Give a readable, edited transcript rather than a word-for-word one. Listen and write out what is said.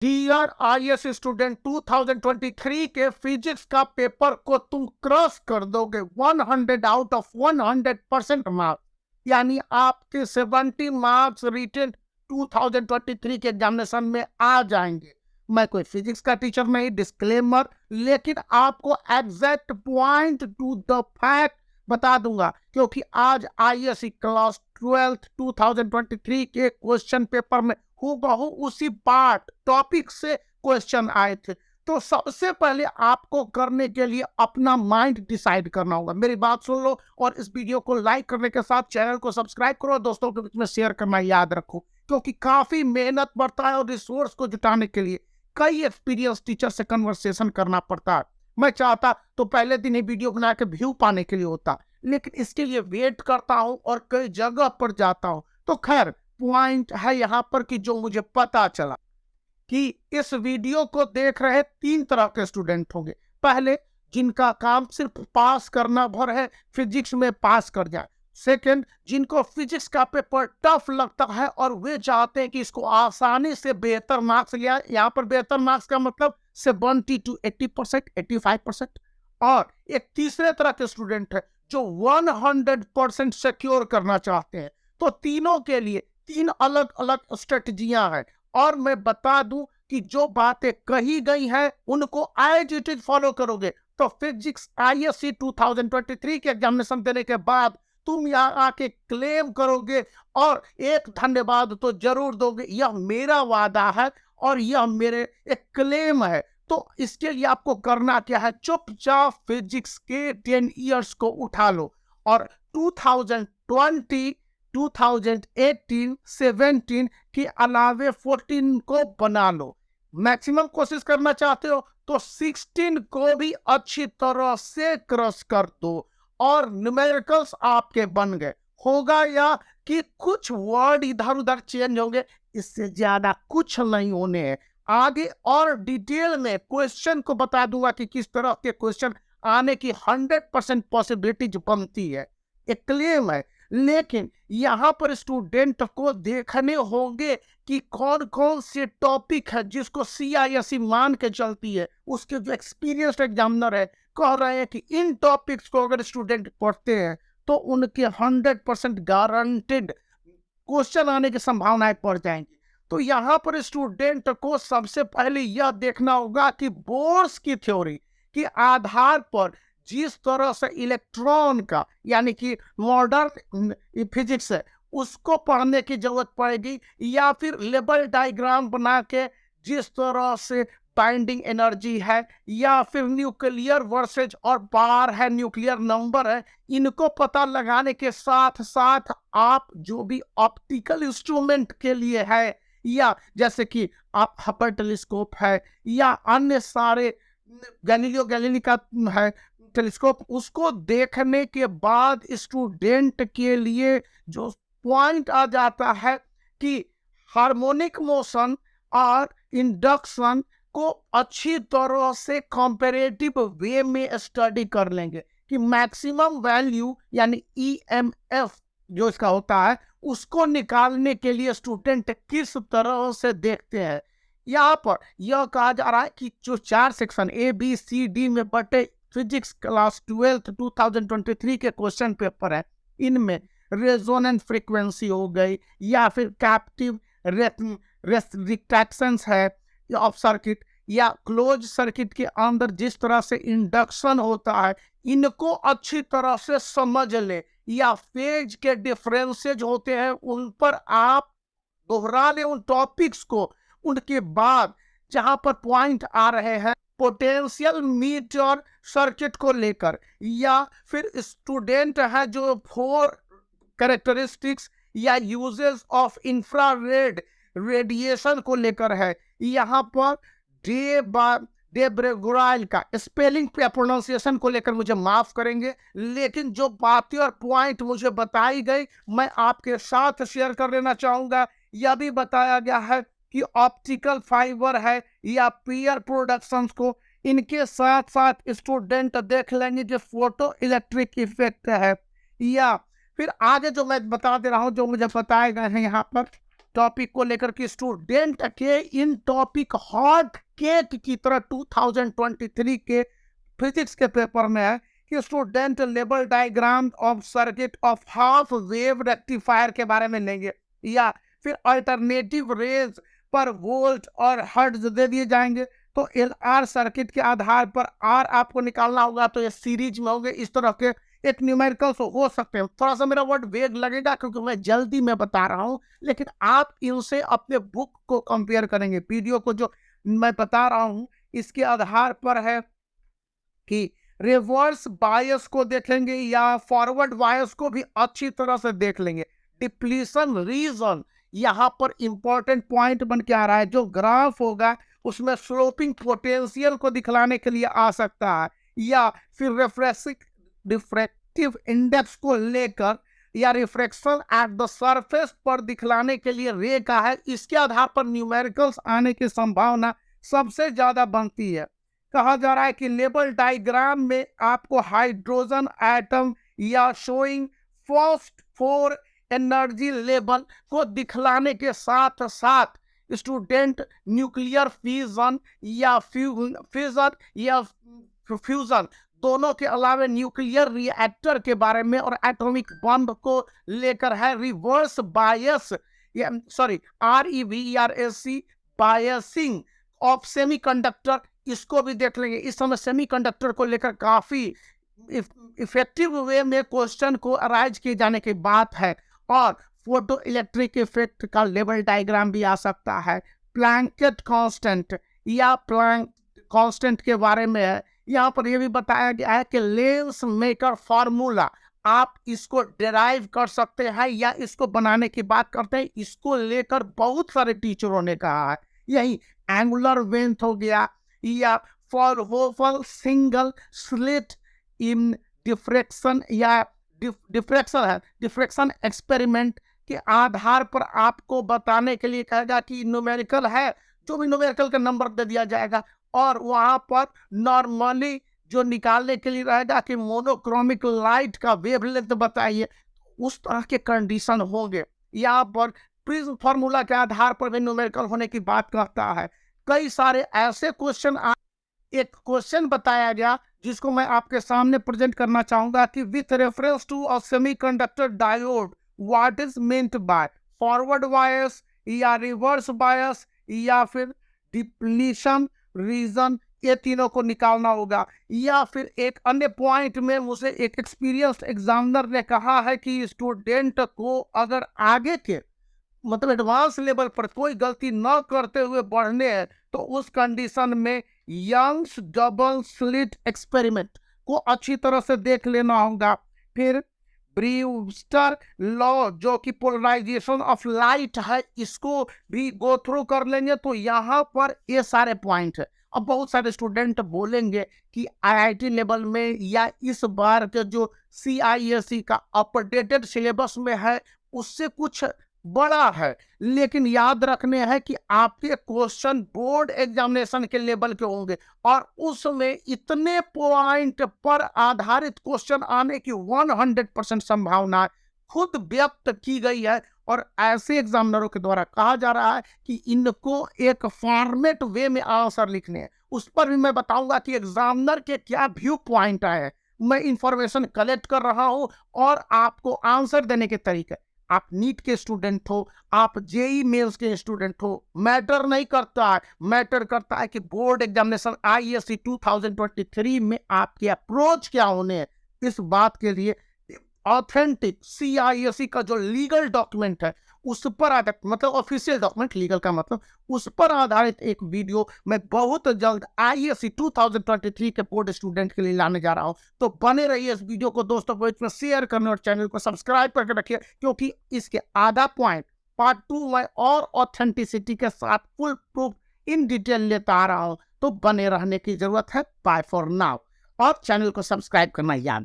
Dear IAS student, 2023 के physics का paper को तुम क्रॉस कर दोगे 100 आउट ऑफ 100% मार्क्स, यानी आपके 70 मार्क्स रिटन 2023 के एग्जामिनेशन में आ जाएंगे। मैं कोई फिजिक्स का टीचर नहीं, डिस्क्लेमर, लेकिन आपको exact point two the fact बता दूंगा, क्योंकि आज आईएएस क्लास 12 2023 के क्वेश्चन पेपर में हूबहू उसी पार्ट टॉपिक से क्वेश्चन आए थे। तो सबसे पहले आपको करने के लिए अपना माइंड डिसाइड करना होगा। मेरी बात सुन लो और इस वीडियो को लाइक करने के साथ चैनल को सब्सक्राइब करो, दोस्तों के बीच में शेयर करना याद रखो, क्योंकि काफी मेहनत पड़ता है और रिसोर्स को जुटाने के लिए कई एक्सपीरियंस टीचर से कन्वर्सेशन करना पड़ता है। मैं चाहता तो पहले दिन ही वीडियो बना के व्यू पाने के लिए होता, लेकिन इसके लिए वेट करता हूं और कई जगह पर जाता हूं। तो खैर, पॉइंट है यहाँ पर कि जो मुझे पता चला कि इस वीडियो को देख रहे 3 तरह के स्टूडेंट होंगे। पहले, जिनका काम सिर्फ पास करना भर है, फिजिक्स में पास कर जाए। सेकंड, जिनको फिजिक्स का पेपर टफ लगता है और वे चाहते हैं कि इसको आसानी से बेहतर मार्क्स लिया। यहाँ पर बेहतर मार्क्स का मतलब 70 to 80%, 85%। और एक तीसरे तरह के स्टूडेंट है जो 100% सिक्योर करना चाहते हैं। तो तीनों के लिए 3 अलग अलग स्ट्रेटजियां हैं, और मैं बता दूं कि जो बातें कही गई हैं उनको एज इट इज फॉलो करोगे तो फिजिक्स आईएससी 2023 के एग्जामिनेशन देने के बाद तुम यहाँ आके क्लेम करोगे और एक धन्यवाद तो जरूर दोगे। यह मेरा वादा है और यह मेरे एक क्लेम है। तो इसके लिए आपको करना क्या है, चुपचाप फिजिक्स के 10 इयर्स को उठा लो और 2020, 2018, 17 के अलावे 14 को बना लो। मैक्सिमम कोशिश करना चाहते हो तो 16 को भी अच्छी तरह से क्रॉस कर दो और न्यूमेरिकल्स आपके बन गए। होगा या कि कुछ वर्ड इधर उधर चेंज होंगे, इससे ज्यादा कुछ नहीं होने हैं। आगे और डिटेल में क्वेश्चन को बता दूंगा कि किस तरह के क्वेश्चन आने की 100% पॉसिबिलिटीज बनती है। एक क्लेम है, लेकिन यहाँ पर स्टूडेंट को देखने होंगे कि कौन कौन से टॉपिक है जिसको सीआईएससी मान के चलती है। उसके जो एक्सपीरियंस्ड एग्जामिनर है कह रहे हैं कि इन टॉपिक्स को अगर स्टूडेंट पढ़ते हैं तो उनके 100% गारंटेड क्वेश्चन आने की संभावनाएं पड़ जाएंगी। तो यहाँ पर स्टूडेंट को सबसे पहले यह देखना होगा कि बोर्स की थ्योरी के आधार पर जिस तरह से इलेक्ट्रॉन का यानी कि मॉडर्न फिजिक्स है उसको पढ़ने की जरूरत पड़ेगी, या फिर लेवल डायग्राम बना के जिस तरह से बाइंडिंग एनर्जी है या फिर न्यूक्लियर वर्सेज और बार है, न्यूक्लियर नंबर है, इनको पता लगाने के साथ साथ आप जो भी ऑप्टिकल इंस्ट्रूमेंट के लिए है, या जैसे कि आप हबल टेलीस्कोप है या अन्य सारे गैलीलियो गैलीली का है टेलीस्कोप, उसको देखने के बाद स्टूडेंट के लिए जो पॉइंट आ जाता है कि हार्मोनिक मोशन और इंडक्शन को अच्छी तरह से कंपैरेटिव वे में स्टडी कर लेंगे कि मैक्सिमम वैल्यू यानी ईएमएफ जो इसका होता है उसको निकालने के लिए स्टूडेंट किस तरह से देखते हैं। यहाँ पर यह कहा जा रहा है कि जो 4 section A B C D में बटे फिजिक्स क्लास 12 2023 के क्वेश्चन पेपर है, इनमें रेजोनेंट फ्रीक्वेंसी हो गई या फिर कैप्टिव रिट्रैक्शंस है ऑफ सर्किट या क्लोज सर्किट के अंदर जिस तरह से इंडक्शन होता है, इनको अच्छी तरह से समझ ले, या फेज के डिफरेंसेज होते हैं उन पर आप दोहरा ले उन टॉपिक्स को। उनके बाद जहां पर पॉइंट आ रहे हैं पोटेंशियल मीटर सर्किट को लेकर, या फिर स्टूडेंट है जो 4 कैरेक्टरिस्टिक्स या यूजेस ऑफ इंफ्रारेड रेडिएशन को लेकर है। यहाँ पर डे ब्रेगुराइल का स्पेलिंग पे प्रोनाउंसिएशन को लेकर मुझे माफ करेंगे, लेकिन जो बातें और पॉइंट मुझे बताई गई मैं आपके साथ शेयर कर लेना चाहूंगा। यह भी बताया गया है कि ऑप्टिकल फाइबर है या पीयर प्रोडक्शंस को, इनके साथ साथ स्टूडेंट देख लेंगे जो फोटो इलेक्ट्रिक इफेक्ट है, या फिर आगे जो मैं बता दे रहा हूं जो मुझे बताए गए हैं यहाँ पर टॉपिक को लेकर के स्टूडेंट के इन टॉपिक हॉट केक की तरह 2023 के फिजिक्स के पेपर में है कि student level diagram of circuit of half wave rectifier के बारे में लेंगे, या फिर अल्टरनेटिव रेज पर वोल्ट और हर्ट्ज दे दिए जाएंगे। तो LR सर्किट के आधार पर R आपको निकालना होगा, तो ये सीरीज में होंगे। इस तरह के एक न्यूमेरिकल्स हो सकते हैं। थोड़ा सा मेरा वर्ड वेग लगेगा क्योंकि मैं जल्दी में बता रहा हूं, लेकिन आप इनसे अपने बुक को कंपेयर करेंगे। वीडियो को जो मैं बता रहा हूं इसके आधार पर है कि रिवर्स बायस को देखेंगे या फॉरवर्ड बायस को भी अच्छी तरह से देख लेंगे। डिप्लीशन रीजन यहाँ पर इंपॉर्टेंट पॉइंट बन के आ रहा है। जो ग्राफ होगा उसमें स्लोपिंग पोटेंशियल को दिखलाने के लिए आ सकता है, या फिर रिफ्रैक्टिव इंडेक्स को लेकर, या रिफ्रैक्शन एट द सरफेस पर दिखलाने के लिए रे का है। इसके आधार पर न्यूमेरिकल्स आने की संभावना सबसे ज्यादा बनती है। कहा जा रहा है कि लेवल डायग्राम में आपको हाइड्रोजन एटम या शोइंग फर्स्ट 4 एनर्जी लेवल को दिखलाने के साथ साथ स्टूडेंट न्यूक्लियर फ्यूजन या फ्यूजन दोनों के अलावा न्यूक्लियर रिएक्टर के बारे में और एटॉमिक बम को लेकर है। Reverse bias REVERAC biasing of semiconductor, इसको भी देख लेंगे। इस समय सेमीकंडक्टर को लेकर काफी इफेक्टिव वे में क्वेश्चन को अराइज किए जाने की बात है। और फोटो इलेक्ट्रिक इफेक्ट का लेवल डायग्राम भी आ सकता है। प्लैंकेट कांस्टेंट या प्लैंक कांस्टेंट के बारे में है। यहाँ पर यह भी बताया गया है कि लेंस मेकर फार्मूला आप इसको डिराइव कर सकते हैं या इसको बनाने की बात करते हैं। इसको लेकर बहुत सारे टीचरों ने कहा है। यही एंगुलर वेंथ हो गया, या फॉरहोफल सिंगल स्लिट इन डिफ्रेक्शन या डिफ्रेक्शन एक्सपेरिमेंट के आधार पर आपको बताने के लिए कहेगा कि न्यूमेरिकल है, जो भी न्यूमेरिकल का नंबर दे दिया जाएगा। और वहां पर नॉर्मली जो निकालने के लिए रहेगा कि मोनोक्रोमिक लाइट का वेवलेंथ बताइए, उस तरह के कंडीशन होंगे। यहाँ पर प्रिज्म फार्मूला के आधार पर भी न्यूमेरिकल होने की बात करता है। कई सारे ऐसे क्वेश्चन, एक क्वेश्चन बताया गया जिसको मैं आपके सामने प्रेजेंट करना चाहूंगा कि with reference to a semiconductor diode what is meant by forward bias या रिवर्स बायस या फिर डिप्लीशन रीजन, ये तीनों को निकालना होगा। या फिर एक अन्य पॉइंट में मुझे एक एक्सपीरियंस्ड एग्जामिनर ने कहा है कि स्टूडेंट को अगर आगे के मतलब एडवांस लेवल पर कोई गलती न करते हुए बढ़ने हैं तो उस कंडीशन में यंग्स डबल स्लिट एक्सपेरिमेंट को अच्छी तरह से देख लेना होगा। फिर ब्रीवस्टर लॉ जो कि पोलराइजेशन ऑफ लाइट है, इसको भी गो थ्रू कर लेंगे। तो यहाँ पर ये सारे पॉइंट है। अब बहुत सारे स्टूडेंट बोलेंगे कि IIT लेवल में या इस बार के जो CISE का अपडेटेड सिलेबस में है उससे कुछ बड़ा है, लेकिन याद रखने हैं कि आपके क्वेश्चन बोर्ड एग्जामिनेशन के लेवल के होंगे और उसमें इतने पॉइंट पर आधारित क्वेश्चन आने की 100% संभावना खुद व्यक्त की गई है। और ऐसे एग्जामिनरों के द्वारा कहा जा रहा है कि इनको एक फॉर्मेट वे में आंसर लिखने हैं। उस पर भी मैं बताऊंगा कि एग्जामिनर के क्या व्यू पॉइंट आए। मैं इंफॉर्मेशन कलेक्ट कर रहा हूं और आपको आंसर देने के तरीके, आप नीट के स्टूडेंट हो, आप JEE मेंस के स्टूडेंट हो, मैटर नहीं करता है। मैटर करता है कि बोर्ड एग्जामिनेशन ISE 2023 में आपके अप्रोच क्या होने हैं। इस बात के लिए ऑथेंटिक CISE का जो लीगल डॉक्यूमेंट है उस पर आधारित, मतलब ऑफिशियल डॉक्यूमेंट, लीगल का मतलब उस पर आधारित एक वीडियो मैं बहुत जल्द ISE 2023 के बोर्ड स्टूडेंट के लिए लाने जा रहा हूं। तो बने रहिए इस वीडियो को दोस्तों को इसमें शेयर करने और चैनल को सब्सक्राइब करके रखिए, क्योंकि इसके आधा पॉइंट पार्ट 2 में और ऑथेंटिसिटी के साथ फुल प्रूफ इन डिटेल लेता आ रहा हूं। तो बने रहने की जरूरत है। बाय फॉर नाउ, और चैनल को सब्सक्राइब करना याद